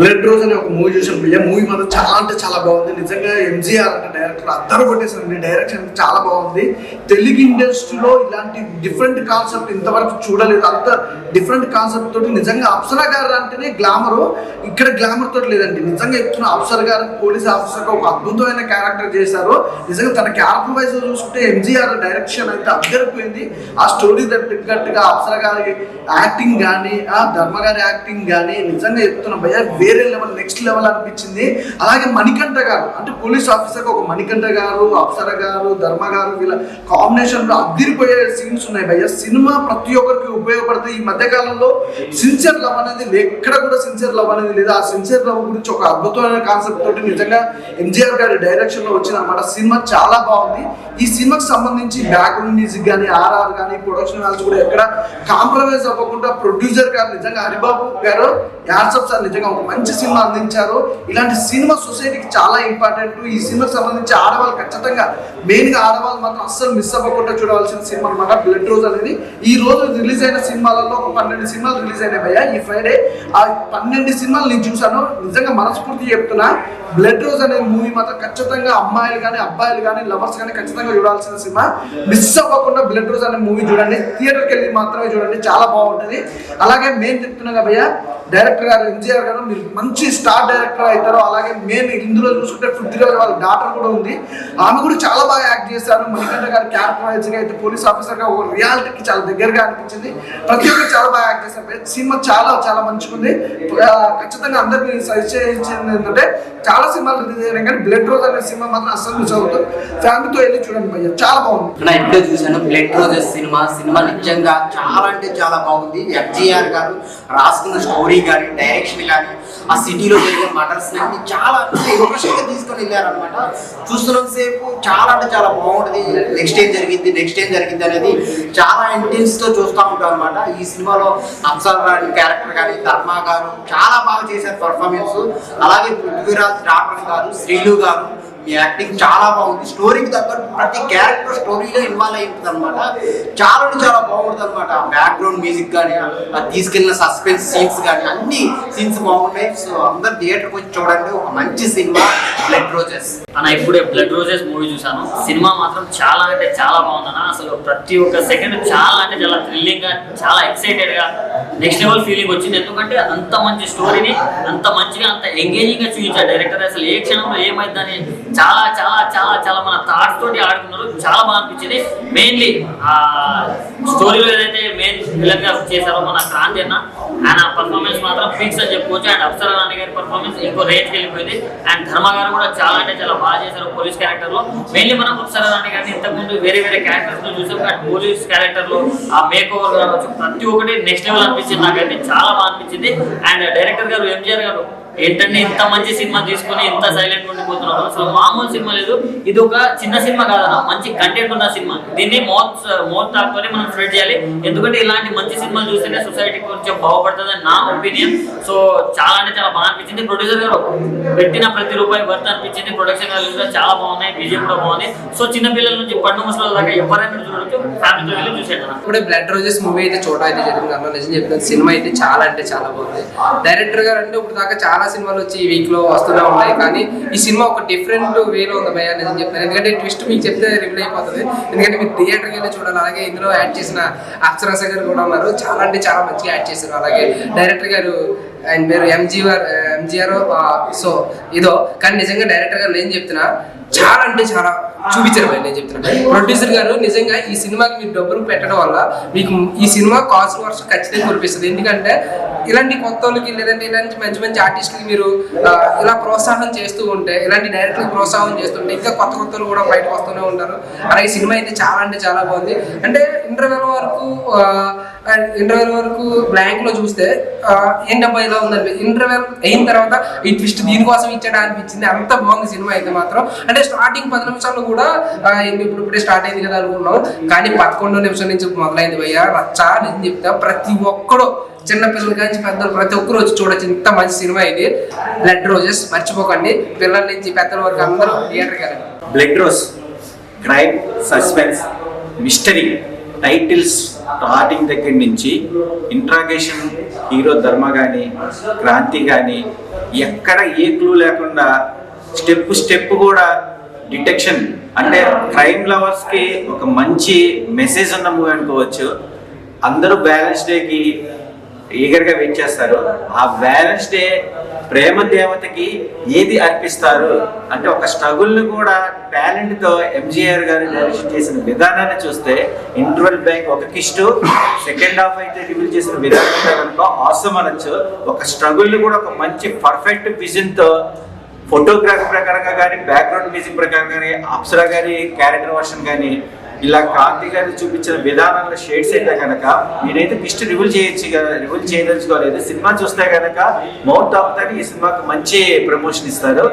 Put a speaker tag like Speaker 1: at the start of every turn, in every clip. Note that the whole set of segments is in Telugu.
Speaker 1: బ్లడ్ రోజ్ అనే ఒక మూవీ చూసాను భయ్య. మూవీ మాత్రం చాలా అంటే చాలా బాగుంది. నిజంగా ఎంజీఆర్ అంటే డైరెక్టర్ అద్దరు కొట్టేసారండి. డైరెక్షన్ చాలా బాగుంది. తెలుగు ఇండస్ట్రీలో ఇలాంటి డిఫరెంట్ కాన్సెప్ట్ ఇంతవరకు చూడలేదు. అంత డిఫరెంట్ కాన్సెప్ట్ తోటి నిజంగా అప్సరా గారు అంటేనే గ్లామరు, ఇక్కడ గ్లామర్ తోటి లేదండి. నిజంగా చెప్తున్న అప్సరా గారు పోలీస్ ఆఫీసర్గా ఒక అద్భుతమైన క్యారెక్టర్ చేశారు. నిజంగా తన క్యారెక్టర్ వైజ్ చూసుకుంటే ఎంజీఆర్ డైరెక్షన్ అయితే అద్దరిపోయింది. ఆ స్టోరీ తగ్గట్టుగా అప్సరా గారి యాక్టింగ్ కానీ, ఆ ధర్మ గారి యాక్టింగ్ కానీ నిజంగా చెప్తున్న భయ్య వేరే లెవెల్, నెక్స్ట్ లెవెల్ అనిపించింది. అలాగే మణికంఠ గారు అంటే పోలీస్ ఆఫీసర్ ఒక మణికంఠ గారు, అప్సర గారు, ధర్మ గారు వీళ్ళ కాంబినేషన్ లో అదిరిపోయే సీన్స్ ఉన్నాయి భయ్య. సినిమా ప్రతి ఒక్కరికి ఉపయోగపడుతుంది. ఈ మధ్య కాలంలో సిన్సియర్ లవ్ అనేది ఎక్కడ కూడా సిన్సియర్ లవ్ అనేది లేదు. ఆ సిన్సియర్ లవ్ గురించి ఒక అద్భుతమైన కాన్సెప్ట్ తోటి నిజంగా ఎంజీఆర్ గారి డైరెక్షన్ లో వచ్చిన అన్నమాట. సినిమా చాలా బాగుంది. ఈ సినిమాకి సంబంధించి బ్యాక్గ్రౌండ్ మ్యూజిక్ కానీ, ఆర్ఆర్ కానీ, ప్రొడక్షన్ వాల్స్ కూడా ఎక్కడ కాంప్రమైజ్ అవ్వకుండా ప్రొడ్యూసర్ గారు నిజంగా హరిబాబు గారు యాడ్సప్ సార్ నిజంగా ఒక మంచి సినిమా అందించారు. ఇలాంటి సినిమా సొసైటీకి చాలా ఇంపార్టెంట్. ఈ సినిమాకి సంబంధించి ఆడవాళ్ళు ఖచ్చితంగా మెయిన్గా ఆడవాళ్ళు మాత్రం అస్సలు మిస్ అవ్వకుండా చూడవలసిన సినిమా అనమాట బ్లడ్ రోజ్ అనేది. ఈ రోజు రిలీజ్ అయిన సినిమాలలో ఒక 12 సినిమాలు రిలీజ్ అయినాయి భయ్య ఈ ఫ్రైడే. ఆ 12 సినిమాలు నేను చూశాను. నిజంగా మనస్ఫూర్తి చెప్తున్నా, బ్లడ్ రోజ్ అనే మూవీ మాత్రం ఖచ్చితంగా అమ్మాయిలు కానీ, అబ్బాయిలు కానీ, లవర్స్ కానీ ఖచ్చితంగా చూడాల్సిన సినిమా. మిస్ అవ్వకుండా బ్లడ్ రోజ్ అనే మూవీ చూడండి. థియేటర్కి వెళ్ళి మాత్రమే చూడండి, చాలా బాగుంటుంది. అలాగే మేము చెప్తున్నాగా భయ్య, డైరెక్టర్ గారు ఎంజీఆర్ గారు మీరు మంచి స్టార్ డైరెక్టర్ అవుతారు. అలాగే మెయిన్ ఇందులో చూసుకుంటే పృథ్వీరాజ్ వాళ్ళ డాటర్ కూడా ఉంది. ఆమె కూడా చాలా బాగా యాక్ట్ చేశారు. మణికంఠ గారి క్యారెక్టర్ వైజ్గా అయితే పోలీస్ ఆఫీసర్గా ఒక రియాలిటీకి చాలా దగ్గరగా అనిపించింది. ప్రతి ఒక్కరు చాలా బాగా యాక్ట్ చేశారు. సినిమా చాలా చాలా మంచిగా ఉంది. ఖచ్చితంగా అందరికీ సజెస్ట్ చేయించింది ఏంటంటే, చాలా సినిమాలు రిలీజ్ అయినాయి కానీ బ్లడ్ రోజ్ అనే సినిమా మాత్రం అస్సలు మిస్ అవుతుంది. ఫ్యామిలీతో వెళ్ళి చూడండి భయ్య, చాలా బాగుంది.
Speaker 2: నా ఇంట్లో చూశాను బ్లడ్ రోజెస్ సినిమా నిజంగా చాలా అంటే చాలా బాగుంది. ఎంజీఆర్ గారు రాసుకున్న స్టోరీ కానీ, డైరెక్షన్ కానీ, ఆ సిటీలో జరిగే మటర్స్ అన్ని చాలా ఎమోషన్గా తీసుకొని వెళ్ళారనమాట. చూస్తున్నంత సేపు చాలా అంటే చాలా బాగుంటుంది. నెక్స్ట్ ఏం జరిగింది అనేది చాలా ఇంటెన్స్ తో చూస్తూ ఉంటాం అనమాట. ఈ సినిమాలో అప్సర్ రాణి క్యారెక్టర్ కానీ, ధర్మ గారు చాలా బాగా చేశారు పర్ఫార్మెన్స్. అలాగే పృథ్వీరాజ్ డాక్టర్ గారు, శ్రీలు గారు మీ యాక్టింగ్ చాలా బాగుంది. స్టోరీకి తగ్గట్టు ప్రతి క్యారెక్టర్ స్టోరీలో ఇన్వాల్వ్ అయి ఉంటుంది అనమాట. చాలా చాలా బాగుంటుంది అనమాట. బ్యాక్గ్రౌండ్ మ్యూజిక్ కానీ, తీసుకెళ్ళిన సస్పెన్స్ సీన్స్ కానీ, అన్ని సీన్స్ బాగున్నాయి. సో అందరు థియేటర్కి వచ్చి చూడండి. ఒక మంచి సినిమా బ్లడ్ రోజెస్
Speaker 3: అన్న. ఇప్పుడే బ్లడ్ రోజెస్ మూవీ చూసాను. సినిమా మాత్రం చాలా అంటే చాలా బాగుందన్న. అసలు ప్రతి ఒక్క సెకండ్ చాలా అంటే చాలా థ్రిల్లింగ్ గా, చాలా ఎక్సైటెడ్ గా, నెక్స్ట్ లెవెల్ ఫీలింగ్ వచ్చింది. ఎందుకంటే అంత మంచి స్టోరీని అంత మంచిగా, అంత ఎంగేజింగ్ గా చూపించారు డైరెక్టర్. అసలు ఏ క్షణంలో ఏమైందని చాలా చాలా చాలా చాలా మన థాట్స్ తోటి ఆడుకున్నారు. చాలా బాగా అనిపించింది. మెయిన్లీ ఆ స్టోరీలో ఏదైతే మెయిన్ విలన్ గా చేశారో మన క్రాంతి అన్న, ఆయన పర్ఫార్మెన్స్ మాత్రం ఫిక్స్ అని చెప్పుకోవచ్చు. అండ్ అప్సర రాణి గారి పర్ఫార్మెన్స్ ఇంకో రేంజ్కి వెళ్ళిపోయింది. అండ్ ధర్మ గారు కూడా చాలా అంటే చాలా బాగా చేశారు పోలీస్ క్యారెక్టర్ లో. మెయిన్లీ మనం అప్సర రాణి గారిని ఇంతకుముందు వేరే క్యారెక్టర్స్ లో చూసాం. అండ్ పోలీస్ క్యారెక్టర్ లో ఆ మేక్ ఓవర్ కావచ్చు, ప్రతి ఒక్కటి నెక్స్ట్ లెవెల్ అనిపించింది. నాకైతే చాలా బాగా అనిపించింది. అండ్ డైరెక్టర్ గారు ఎంజీఆర్ గారు ఏంటంటే ఇంత మంచి సినిమా తీసుకుని ఇంత సైలెంట్ ఉండిపోతున్నారు. అసలు మామూలు సినిమా లేదు. ఇది ఒక చిన్న సినిమా కాదన్న, మంచి కంటెంట్ ఉన్న సినిమా. దీన్ని మౌత్ తాక్కుని మనం స్ప్రెడ్ చేయాలి. ఎందుకంటే ఇలాంటి మంచి సినిమాలు చూస్తేనే సొసైటీ కొంచెం బాగుపడుతుంది అని నా ఒపీనియన్. సో చాలా అంటే చాలా బాగా అనిపించింది. ప్రొడ్యూసర్ గారు పెట్టిన ప్రతి రూపాయి వర్త్ అనిపించింది. ప్రొడక్షన్ వాల్యూస్ కూడా చాలా బాగున్నాయి. బీజిఎం కూడా బాగుంది. సో చిన్న పిల్లల నుంచి పండు ముసలి దాకా ఎవరైనా చూడొచ్చు. ఫ్యామిలీతో వెళ్ళి చూసేది.
Speaker 4: ఇప్పుడే బ్లడ్ రోజెస్ మూవీ అయితే చూడడం అయితే జరిగింది అన్న. నిజం చెప్తాను, సినిమా అయితే చాలా అంటే చాలా బాగుంది. డైరెక్టర్ గారు అంటే ఇప్పుడు దాకా చాలా సినిమాలు వచ్చి ఈ వీక్ లో వస్తూనే ఉన్నాయి, కానీ ఈ సినిమా ఒక డిఫరెంట్ వేలో ఉంది భయ్య. నిజం చెప్తాను, ఎందుకంటే ట్విస్ట్ మీకు చెప్తే రివీల్ అయిపోతుంది. ఎందుకంటే మీరు థియేటర్కి వెళ్ళి చూడాలి. అలాగే ఇందులో యాడ్ చేసిన అప్సరాస గారు కూడా ఉన్నారు. చాలా అంటే చాలా మంచిగా యాడ్ చేశారు. అలాగే డైరెక్టర్ గారు ఆయన పేరు ఎంజీఆర్. సో ఇదో కానీ నిజంగా డైరెక్టర్ గారు నేను చెప్తున్నా, చాలా అంటే చాలా చూపించారు భయ. నేను చెప్తున్నా, ప్రొడ్యూసర్ గారు నిజంగా ఈ సినిమాకి మీరు డబ్బులు పెట్టడం వల్ల మీకు ఈ సినిమా కాస్ట్ వర్షం ఖచ్చితంగా కురిపిస్తుంది. ఎందుకంటే ఇలాంటి కొత్త వాళ్ళకి, లేదంటే ఇలాంటి మంచి మంచి ఆర్టిస్టులకి మీరు ఇలా ప్రోత్సాహం చేస్తూ ఉంటే, ఇలాంటి డైరెక్టర్కి ప్రోత్సాహం చేస్తుంటే ఇంకా కొత్త కొత్తలు కూడా బయటకు వస్తూనే ఉంటారు. అలాగే సినిమా అయితే చాలా అంటే చాలా బాగుంది. అంటే ఇంటర్వెల్ వరకు బ్లాంక్ లో చూస్తే ఏంటబ్బా ఇలా ఉందండి. ఇంటర్వెల్ అయిన తర్వాత ఈ ట్విస్ట్ దీనికోసం ఇచ్చాడా అనిపించింది. అంత బాగుంది సినిమా అయితే మాత్రం. అంటే స్టార్టింగ్ 10 నిమిషాలు కూడా ఇప్పుడే స్టార్ట్ అయింది కదా అనుకున్నాం, కానీ 11వ నిమిషం నుంచి మొదలైంది భయ్య రచ్చ. నేను చెప్తా, ప్రతి ఒక్కడు చిన్న పిల్లల నుంచి పెద్దలు ప్రతి ఒక్కరు వచ్చి చూడొచ్చు. ఇంత మంచి సినిమా ఇది బ్లడ్ రోజెస్. మర్చిపోకండి, పిల్లల నుంచి పెద్దల వరకు అందరూ థియేటర్కి వెళ్ళండి.
Speaker 5: Blood rose crime, suspense, mystery titles starting దగ్గర నుంచి ఇంట్రాగేషన్ హీరో ధర్మ కానీ క్రాంతి కానీ ఎక్కడ ఏ క్లూ లేకుండా స్టెప్ కూడా డిటెక్షన్ అంటే క్రైమ్ లవర్స్కి ఒక మంచి మెసేజ్ ఉన్న మూవీ అనుకోవచ్చు. అందరూ బ్యాలెన్స్ డేకి ఈగర్గా వెయిట్ చేస్తారు. ఆ బ్యాలెన్స్ డే ప్రేమ దేవతకి ఏది అర్పిస్తారు అంటే ఒక స్ట్రగుల్ని కూడా టాలెంట్తో ఎంజీఆర్ గారు డైరెక్షన్ చేసిన విధానాన్ని చూస్తే ఇంటర్వెల్ బ్యాంక్ ఒక కిస్టు, సెకండ్ హాఫ్ అయితే రివీల్ చేసిన విధానం కనుక ఆసమ్ అనొచ్చు. ఒక స్ట్రగుల్ని కూడా ఒక మంచి పర్ఫెక్ట్ విజన్తో ఫోటోగ్రఫీ ప్రకారంగా కానీ బ్యాక్గ్రౌండ్ మ్యూజిక్ ప్రకారంగా కానీ అప్సరా గారి క్యారెక్టర్ వర్షన్ కానీ ఇలా క్రాంతి గారు చూపించిన విధానంలో షేడ్స్ అయితే కనుక నేనైతే కిస్ట్ రివీల్ చేయదలుచుకోలేదు. సినిమా చూస్తే కనుక మౌత్ ఆపుతారు. ఈ సినిమాకి మంచి ప్రమోషన్ ఇస్తారు.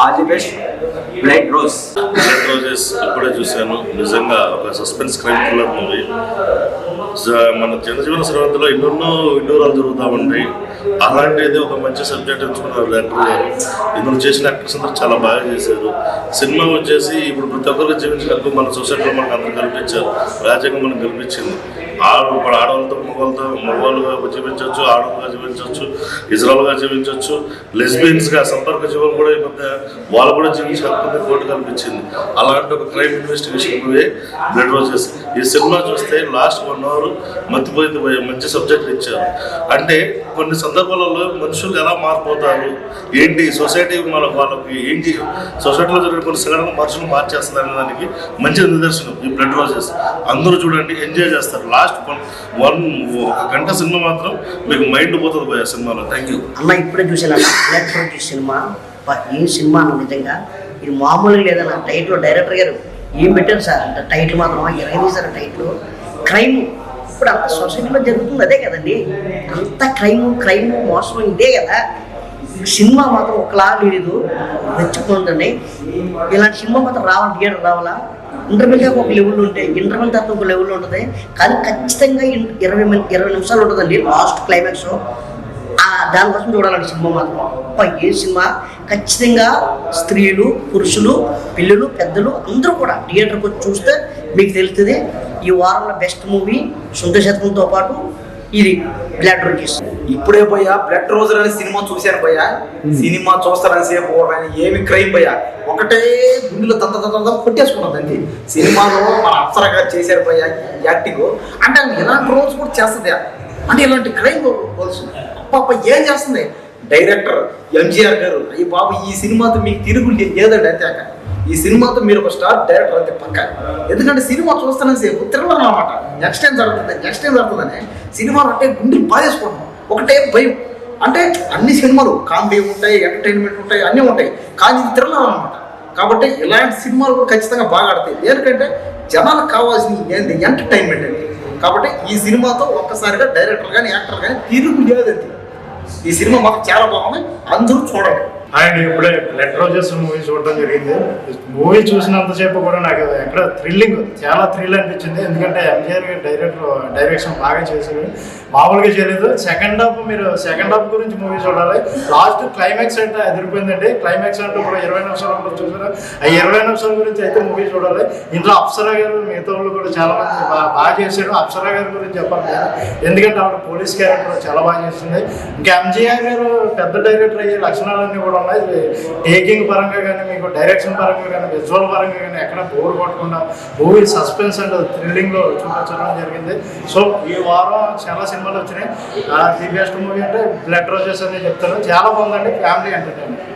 Speaker 5: All the best. Blood roses
Speaker 6: ఇప్పుడే చూశాను. నిజంగా ఒక సస్పెన్స్ క్రైమ్ థ్రిల్లర్ మూవీ. మన జనజీవన సర్వంతిలో ఎన్నెన్నో విడ్డూరాలు జరుగుతూ ఉంటాయి. అలాంటిది ఒక మంచి సబ్జెక్ట్ ఎంచుకున్నారు డైరెక్టర్ గారు. ఇందులో చేసిన యాక్టర్స్ అందరూ చాలా బాగా చేశారు. సినిమా వచ్చేసి ఇప్పుడు ప్రతి ఒక్కరికి జీవించినట్టు మన సొసైటీలో మనకు అందరూ కల్పించారు. రాజ్యాంగం మనకు కల్పించింది. ఆడవాళ్ళతో మగవాళ్ళుగా జీవించవచ్చు, ఆడవాళ్ళుగా జీవించవచ్చు, ఇజ్రాయల్గా జీవించవచ్చు, లెస్బియన్స్గా సంపర్క జీవనం కూడా ఈ మధ్య వాళ్ళు కూడా జీవించకపోతే కోర్టు కల్పించింది. అలాంటి ఒక crime investigation movie blood roses. ఈ సినిమా చూస్తే లాస్ట్ 1 hour మతిపోయింది పోయే మంచి సబ్జెక్ట్ ఇచ్చారు. అంటే కొన్ని సందర్భాలలో మనుషులు ఎలా మారిపోతారు, ఏంటి సొసైటీ వాళ్ళకి ఏంటి సొసైటీలో జరిగిన కొన్ని సంఘటనలు మనుషులు మార్చేస్తారు అనే దానికి మంచి నిదర్శనం ఈ బ్లడ్ రోజెస్. అందరూ చూడండి, ఎంజాయ్ చేస్తారు. లాస్ట్ 1 గంట సినిమా మాత్రం మీకు మైండ్ పోతుంది పోయే సినిమాలో. థ్యాంక్ యూ
Speaker 7: అన్న. ఇప్పుడే చూసాను బ్లడ్ రోజెస్ సినిమా. ఏం సినిమా అన్న, నిజంగా ఇది మామూలుగా లేదన్న. టైటిల్ డైరెక్టర్ గారు ఏం పెట్టారు సార్ అంటే టైటిల్ మాత్రం ఇరవై సార్ టైటిల్ క్రైమ్. ఇప్పుడు అంత సొసైటీలో జరుగుతుంది అదే కదండి, అంత క్రైమ్ మోసం ఇదే కదా. సినిమా మాత్రం ఒకలా లేదు, మెచ్చుకుందండి. ఇలాంటి సినిమా మాత్రం రావాలి, థియేటర్ రావాలా. ఇంటర్వెల్ దాకా ఒక లెవెల్ ఉంటాయి, ఇంటర్వెల్ తర్వాత ఒక లెవెల్ ఉంటుంది, కానీ ఖచ్చితంగా 20 నిమిషాలు ఉంటుందండి లాస్ట్ క్లైమాక్స్. దానికోసం చూడాలండి సినిమా మాత్రం. ఏ సినిమా ఖచ్చితంగా స్త్రీలు, పురుషులు, పిల్లలు, పెద్దలు అందరూ కూడా థియేటర్కి వచ్చి చూస్తే మీకు తెలుస్తుంది. ఈ వారంలో బెస్ట్ మూవీ సొంత శతకంతో పాటు ఇది బ్లడ్ రోజెస్.
Speaker 1: ఇప్పుడే పోయా బ్లడ్ రోజర్ అనే సినిమా చూశాను పోయా. సినిమా చూస్తారని సేపు ఏమి క్రైమ్ పోయా, ఒకటే గుండెలో దంత కొట్టేసుకున్నదండి. సినిమాలో మన అప్సరా గారు చేశారు పోయా యాక్టింగ్. అంటే ఇలాంటి రోజు కూడా చేస్తుంది అంటే ఇలాంటి క్రైమ్ రోజు పాప ఏం చేస్తుంది డైరెక్టర్ ఎంజీఆర్ గారు. అయ్యి బాబు ఈ సినిమాతో మీకు తిరుగు లేదండి అంతేక. ఈ సినిమాతో మీరు ఒక స్టార్ డైరెక్టర్ అంతే పక్క. ఎందుకంటే సినిమా చూస్తానని సేపు తిరగడం అనమాట. నెక్స్ట్ టైం జరుగుతుందని సినిమాలు అంటే గుండెలు బాధేసుకుంటాం. ఒకటే భయం. అంటే అన్ని సినిమాలు కామెడీ ఉంటాయి, ఎంటర్టైన్మెంట్ ఉంటాయి, అన్నీ ఉంటాయి, కానీ ఇది తిరగడం అనమాట. కాబట్టి ఇలాంటి సినిమాలు కూడా ఖచ్చితంగా బాగా ఆడతాయి. ఎందుకంటే జనాలకు కావాల్సింది ఏంది ఎంటర్టైన్మెంట్ అండి. కాబట్టి ఈ సినిమాతో ఒక్కసారిగా డైరెక్టర్ కానీ యాక్టర్ కానీ తిరుగు లేదండి. ఈ సినిమా మాకు చాలా బాగుంది, అందరూ చూడండి.
Speaker 8: అండ్ ఇప్పుడే బ్లడ్ రోజెస్ మూవీ చూడడం జరిగింది. మూవీ చూసినంతసేపు కూడా నాకు ఎక్కడ చాలా థ్రిల్ అనిపించింది. ఎందుకంటే ఎంజీఆర్ గారు డైరెక్షన్ బాగా చేశారు, మామూలుగా చేయలేదు. సెకండ్ హాఫ్ గురించి మూవీ చూడాలి. లాస్ట్ క్లైమాక్స్ అంటే ఎదిరిపోయిందండి. క్లైమాక్స్ అంటే ఇప్పుడు 20 నిమిషాలు ఉంటుంది చూసారు. ఆ 20 నిమిషాల గురించి అయితే మూవీ చూడాలి. ఇంట్లో అప్సరా గారు మిగతా వాళ్ళు కూడా చాలా మంది బాగా చేశారు. అప్సరా గారి గురించి చెప్పాలి కదా, ఎందుకంటే ఆవిడ పోలీస్ క్యారెక్టర్ చాలా బాగా చేసింది. ఇంకా ఎంజీఆర్ గారు పెద్ద డైరెక్టర్ అయ్యే లక్షణాలన్నీ కూడా ఉన్నాయి. టేకింగ్ పరంగా కానీ, మీకు డైరెక్షన్ పరంగా కానీ, విజువల్ పరంగా కానీ ఎక్కడ బోర్ కొట్టకుండా మూవీ సస్పెన్స్ అండ్ థ్రిల్లింగ్లో చూపించడం జరిగింది. సో ఈ వారం చాలా సినిమాలు వచ్చినాయి. ది బెస్ట్ మూవీ అంటే బ్లడ్ రోజెస్ అని చెప్తాను. చాలా బాగుందండి, ఫ్యామిలీ ఎంటర్టైన్మెంట్.